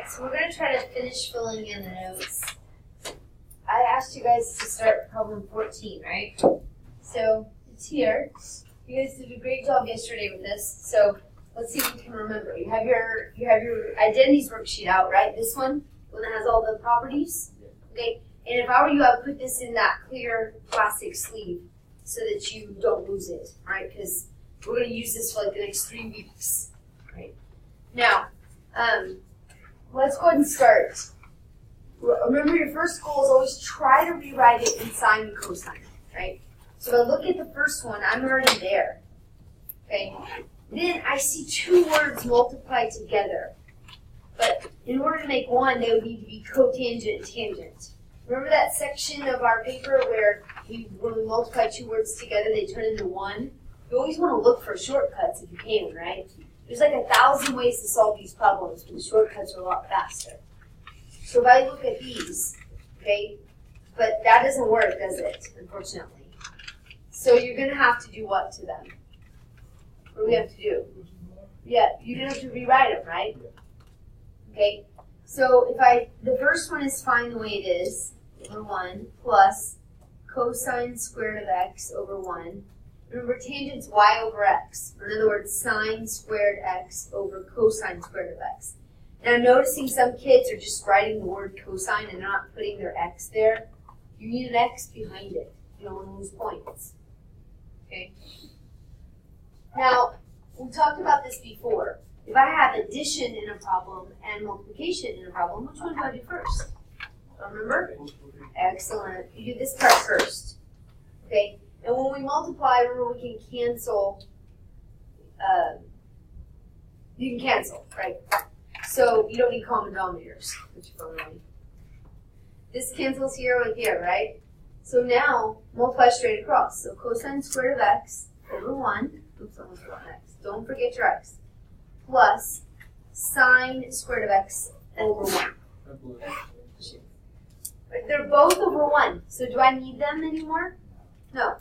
So we're going to try to finish filling in the notes. I asked you guys to start problem 14, right? So it's here. You guys did a great job yesterday with this. So let's see if you can remember. You have your identities worksheet out, right? This one that has all the properties. Okay. And if I were you, I would put this in that clear plastic sleeve so that you don't lose it, right? Because we're going to use this for like the next 3 weeks, right? Now, let's go ahead and start. Remember, your first goal is always try to rewrite it in sine and cosine, right? So if I look at the first one, I'm already there, okay? Then I see 2 words multiplied together. But in order to make one, they would need to be cotangent and tangent. Remember that section of our paper where when we multiply 2 words together, they turn into one? You always want to look for shortcuts if you can, right? There's like 1,000 ways to solve these problems, but the shortcuts are a lot faster. So if I look at these, okay, but that doesn't work, does it, unfortunately? So you're going to have to do what to them? What do we have to do? Yeah, you're going to have to rewrite them, right? Okay, so the first one is fine the way it is, over 1, plus cosine squared of x over 1. Remember, tangent's y over x. Or in other words, sine squared x over cosine squared of x. Now, I'm noticing some kids are just writing the word cosine and not putting their x there. You need an x behind it. You don't want to lose points. Okay? Now, we talked about this before. If I have addition in a problem and multiplication in a problem, which one do I do first? Remember? Excellent. You do this part first. Okay? And when we multiply, remember we can cancel. You can cancel, right? So you don't need common denominators, which you probably need. This cancels here and here, right? So now multiply straight across. So cosine squared of x over 1. Oops, I almost forgot x. Don't forget your x. Plus sine squared of x over 1. They're both over 1. So do I need them anymore? No.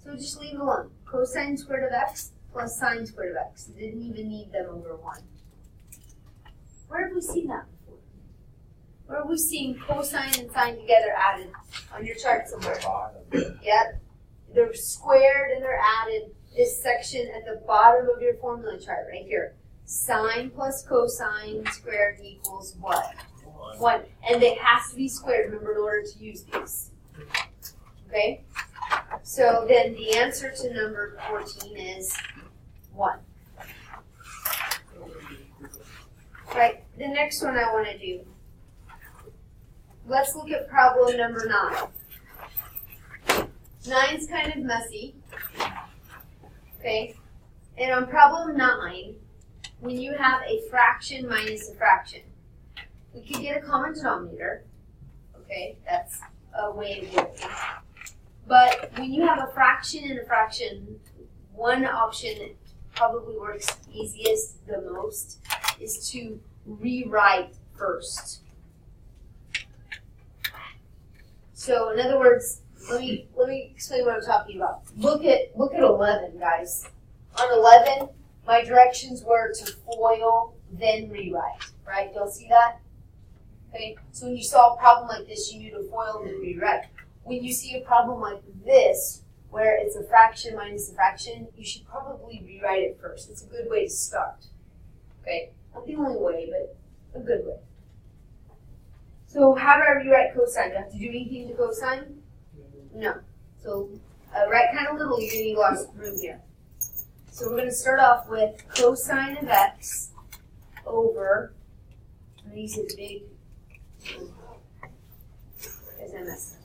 So just leave it alone. Cosine squared of x plus sine squared of x. Didn't even need them over 1. Where have we seen that before? Where have we seen cosine and sine together added on your chart somewhere? Yep. They're squared and they're added. This section at the bottom of your formula chart right here. Sine plus cosine squared equals what? 1. And it has to be squared, remember, in order to use these. Okay? So then the answer to number 14 is 1. Right, the next one I want to do. Let's look at problem number 9. 9's kind of messy. Okay? And on problem 9, when you have a fraction minus a fraction, we could get a common denominator. Okay, that's a way of working. But when you have a fraction and a fraction, one option that probably works easiest, the most, is to rewrite first. So in other words, let me explain what I'm talking about. Look at 11, guys. On 11, my directions were to FOIL, then rewrite. Right? Y'all see that? Okay. So when you saw a problem like this, you knew to FOIL, then rewrite. When you see a problem like this, where it's a fraction minus a fraction, you should probably rewrite it first. It's a good way to start. Okay? Not the only way, but a good way. So how do I rewrite cosine? Do I have to do anything to cosine? No. So write kind of little, you're going to need lots of room here. So we're going to start off with cosine of x over, I'm going to use a big, as I messed up.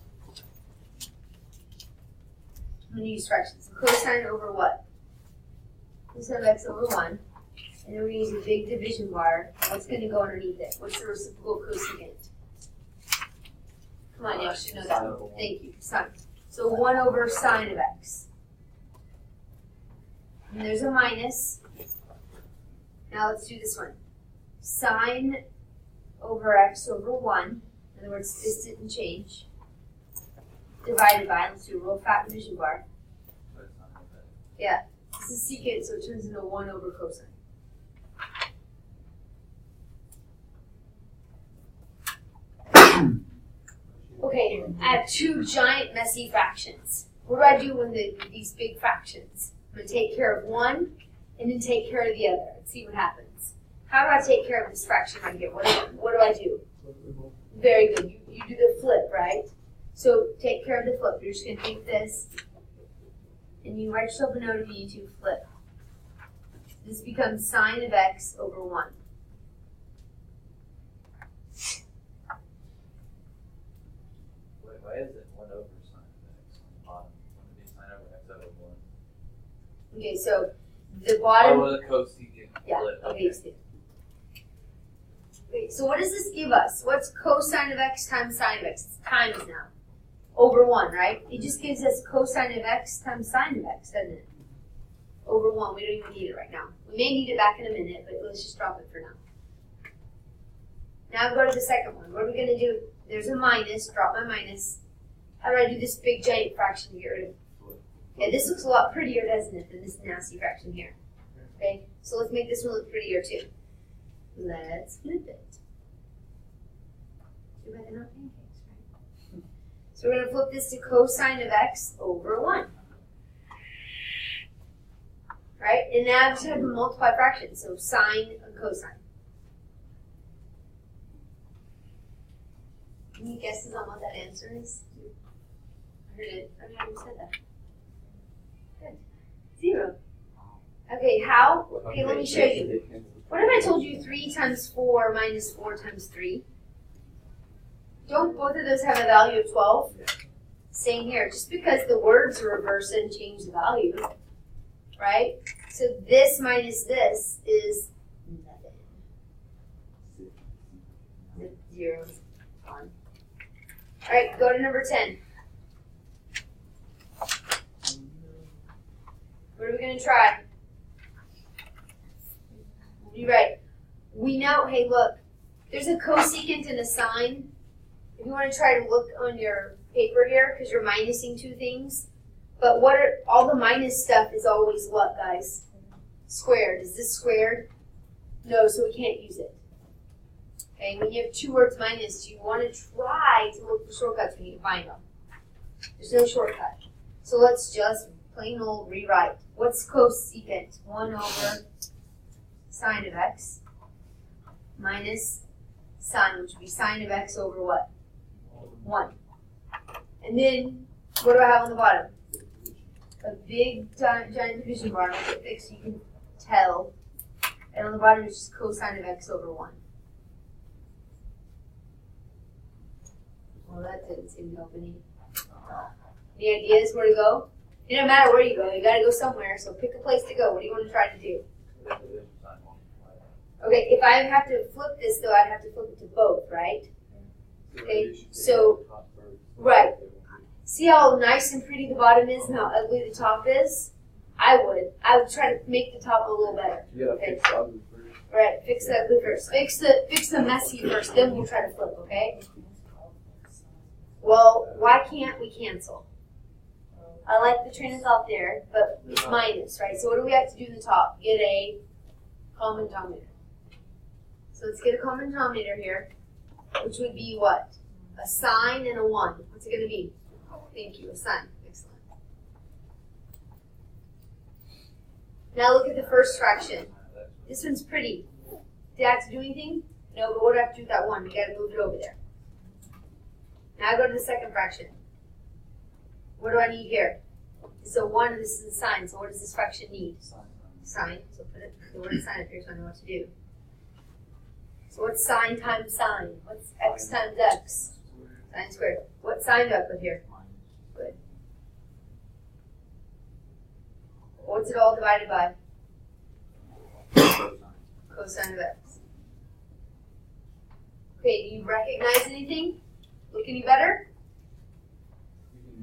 I'm going to use fractions. So cosine over what? Cosine of x over 1. And then we're going to use a big division bar. What's going to go underneath it? What's the reciprocal cosecant? Come on, y'all should know that. Thank you. Sine. So 1 over sine of x. And there's a minus. Now let's do this one. Sine over x over 1. In other words, this didn't change. Divided by, let's do a real fat division bar. Yeah, this is secant, so it turns into 1 over cosine. Okay, I have two giant messy fractions. What do I do when these big fractions? I'm going to take care of one and then take care of the other. Let's see what happens. How do I take care of this fraction right here? What do I do? Very good. You do the flip, right? So take care of the flip. You're just going to take this and you write yourself a note if you need to flip. This becomes sine of x over 1. Why is it 1 over sine of x on the bottom? Wouldn't it be sine over x over 1? Okay, so the bottom. Oh, the cosecant. Yeah, Flip. okay. Okay, so what does this give us? What's cosine of x times sine of x? It's times now. Over 1, right? It just gives us cosine of x times sine of x, doesn't it? Over 1. We don't even need it right now. We may need it back in a minute, but let's just drop it for now. Now go to the second one. What are we going to do? There's a minus. Drop my minus. How do I do this big giant fraction to get rid of? Yeah, this looks a lot prettier, doesn't it, than this nasty fraction here. Okay, so let's make this one look prettier too. Let's flip it. Too bad they're not pancakes, right? So we're going to flip this to cosine of x over 1. Right? And now I just have to multiply fractions, so sine and cosine. Any guesses on what that answer is? I heard it. I never said that. Good. 0. Okay, how? Okay, let me show you. What if I told you 3 times 4 minus 4 times 3? Don't both of those have a value of 12? Same here. Just because the words are reversed and change the value, right? So this minus this is nothing. 0. 1. All right, go to number 10. What are we going to try? You're right. We know, hey, look, there's a cosecant and a sine. If you want to try to look on your paper here, because you're minusing two things. But what are all the minus stuff is always what, guys? Squared. Is this squared? No, so we can't use it. Okay, when you have two words minus, you want to try to look for shortcuts when you can find them. There's no shortcut. So let's just plain old rewrite. What's cosecant? 1 over sine of x minus sine, which would be sine of x over what? 1. And then, what do I have on the bottom? A big giant division bar. Make it fixed so you can tell. And on the bottom is just cosine of x over 1. Well, that didn't seem to help any. Any ideas where to go? It doesn't matter where you go. You got to go somewhere, so pick a place to go. What do you want to try to do? Okay, if I have to flip this, though, I'd have to flip it to both, right? Okay, so, right. See how nice and pretty the bottom is and how ugly the top is? I would try to make the top a little better. Okay. Right, fix the ugly first. Fix the messy first, then we'll try to flip, okay? Well, why can't we cancel? I like the train of thought there, but it's minus, right? So what do we have to do in the top? Get a common denominator. So let's get a common denominator here, which would be what? A sine and a 1. What's it going to be? Thank you, a sine. Excellent. Now look at the first fraction. This one's pretty. Did I have to do anything? No, but what do I have to do with that 1? We got to move it over there. Now I go to the second fraction. What do I need here? This is a 1 and this is a sine. So what does this fraction need? Sine. So put the word sine up here so I know what to do. So what's sine times sine? What's x times x? Sine squared. What sign do I put here? Good. What's it all divided by? Cosine of x. Okay, do you recognize anything? Look any better?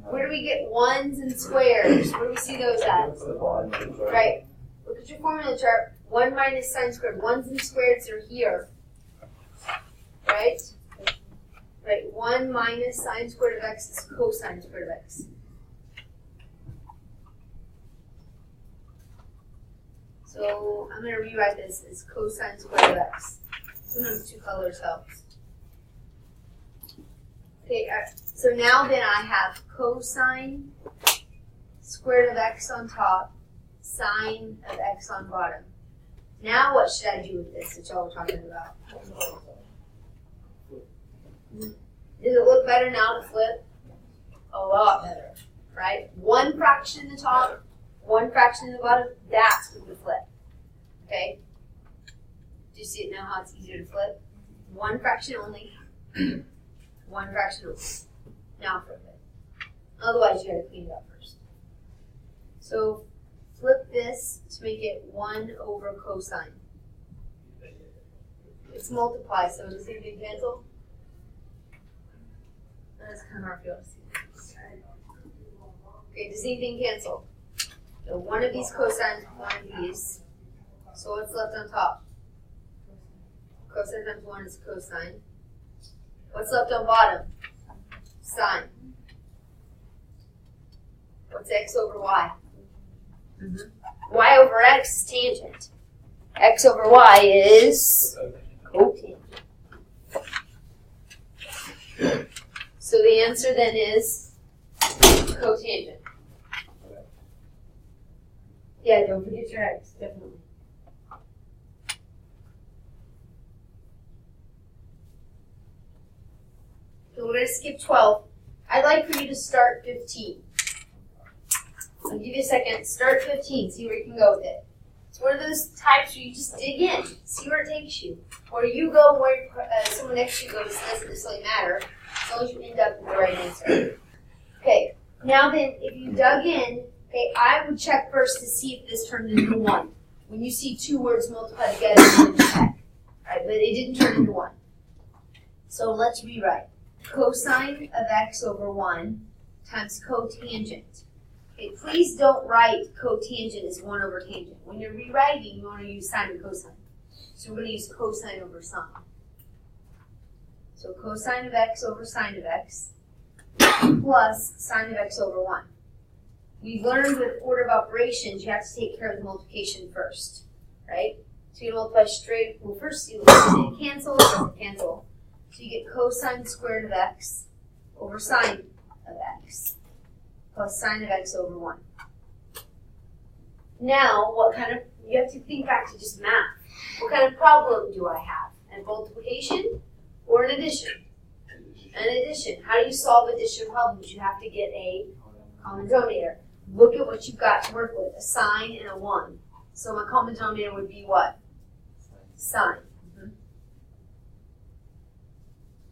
Where do we get ones and squares? Where do we see those at? Right. Look at your formula chart. 1 minus sine squared. Ones and squares are here. Right? Right. 1 minus sine squared of x is cosine squared of x. So I'm going to rewrite this as cosine squared of x. Sometimes 2 colors helps. Okay, so now then I have cosine squared of x on top, sine of x on bottom. Now what should I do with this that y'all were talking about? Does it look better now to flip? A lot better, right? One fraction in the top, one fraction in the bottom, that's what we flip. Okay? Do you see it now how it's easier to flip? One fraction only. One fraction only. Now flip it. Otherwise you gotta clean it up first. So flip this to make it 1 over cosine. It's multiply, so does anything cancel? That's kind of hard for you to see. Okay, does anything cancel? So one of these cosines, one of these. So what's left on top? Cosine times 1 is cosine. What's left on bottom? Sine. What's x over y? Y over x is tangent. X over y is cotangent. So the answer then is cotangent. Yeah, don't forget your x, definitely. So we're going to skip 12. I'd like for you to start 15. I'll give you a second. Start 15. See where you can go with it. It's one of those types where you just dig in. See where it takes you. Where you go and where someone next to you goes doesn't necessarily matter. As long as you end up with the right answer. Okay. Now then, if you dug in, okay, I would check first to see if this turned into 1. When you see two words multiply together, you would check. Right? But it didn't turn into 1. So let's rewrite. Cosine of x over 1 times cotangent. Okay, please don't write cotangent as 1 over tangent. When you're rewriting, you want to use sine and cosine. So we're going to use cosine over sine. So cosine of x over sine of x plus sine of x over 1. We've learned with order of operations, you have to take care of the multiplication first, right? So you multiply straight, well first you look at it cancel, it doesn't cancel. So you get cosine squared of x over sine of x plus sine of x over 1. Now, you have to think back to just math. What kind of problem do I have? An multiplication or an addition? An addition. How do you solve addition problems? You have to get a common denominator. Look at what you've got to work with, a sine and a 1. So my common denominator would be what? Sine.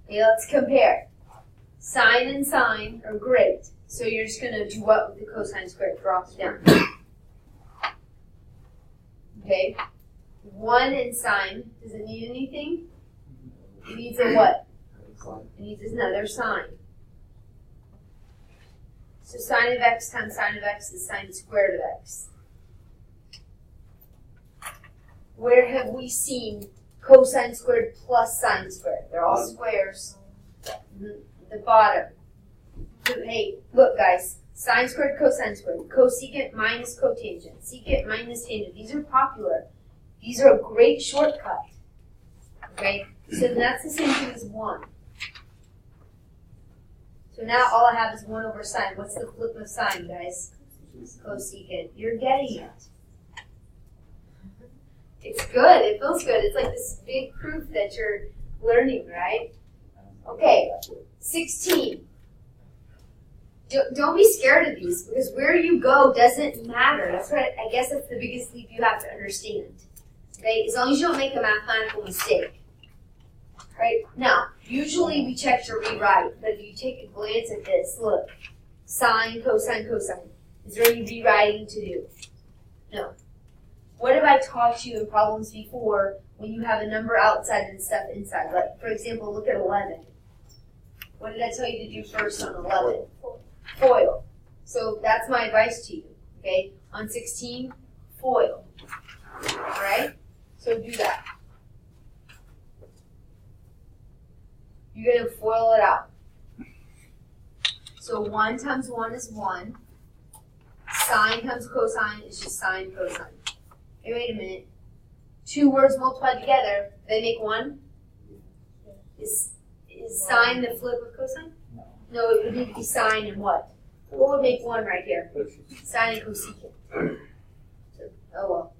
Okay, let's compare. Sine and sine are great. So you're just going to do what with the cosine squared? Drop it down. Okay. 1 and sine, does it need anything? It needs a what? It needs another sine. So sine of x times sine of x is sine squared of x. Where have we seen cosine squared plus sine squared? They're all squares. The bottom. Hey, look guys. Sine squared, cosine squared. Cosecant minus cotangent. Secant minus tangent. These are popular. These are a great shortcut. Okay? So that's the same thing as 1. So now all I have is 1 over sine. What's the flip of sine, guys? Cosecant. You're getting it. It's good. It feels good. It's like this big proof that you're learning, right? Okay, 16. Don't be scared of these, because where you go doesn't matter. That's what I guess that's the biggest leap you have to understand. Okay, as long as you don't make a mathematical mistake. Right? Now, usually we check to rewrite, but if you take a glance at this, look. Sine, cosine, cosine. Is there any rewriting to do? No. What have I taught you in problems before when you have a number outside and stuff inside? Like, for example, look at 11. What did I tell you to do first on 11? Foil. So that's my advice to you, okay? On 16, foil. Alright? So do that. You're going to FOIL it out. So 1 times 1 is 1. Sine times cosine is just sine cosine. Hey, wait a minute. Two words multiplied together, they make 1? Is sine the flip of cosine? No, it would need to be sine and what? What would make 1 right here? Sine and cosecant. So, oh well.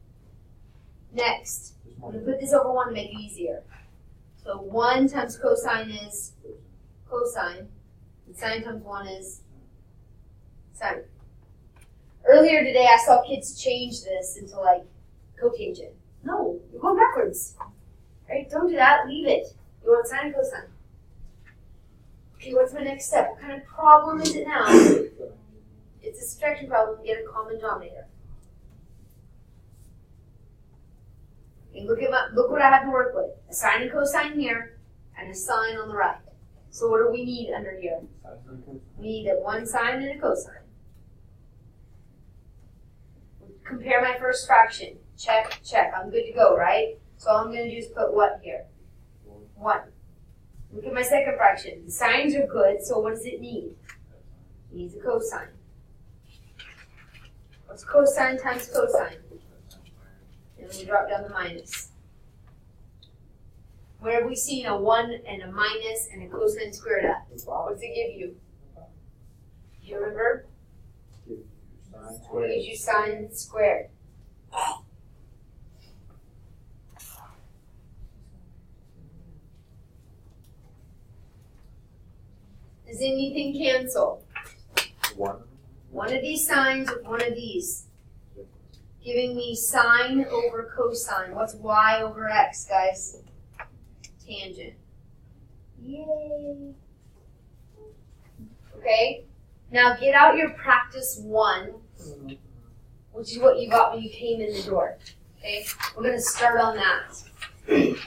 Next, I'm going to put this over 1 to make it easier. So 1 times cosine is cosine, and sine times 1 is sine. Earlier today, I saw kids change this into like cotangent. No, you're going backwards. Right? Don't do that. Leave it. You want sine and cosine. Okay, what's my next step? What kind of problem is it now? It's a subtraction problem. Get a common denominator. And look what I have to work with. A sine and cosine here, and a sine on the right. So what do we need under here? We need a 1 sine and a cosine. Compare my first fraction. Check, check. I'm good to go, right? So all I'm going to do is put what here? 1. Look at my second fraction. The sines are good, so what does it need? It needs a cosine. What's cosine times cosine? And we drop down the minus. Where have we seen a 1 and a minus and a cosine squared at? What's it give you? Do you remember? It gives you sine squared. Does anything cancel? 1. One of these sines with one of these. Giving me sine over cosine. What's y over x, guys? Tangent. Yay! Okay? Now get out your practice 1, which is what you got when you came in the door. Okay? We're going to start on that.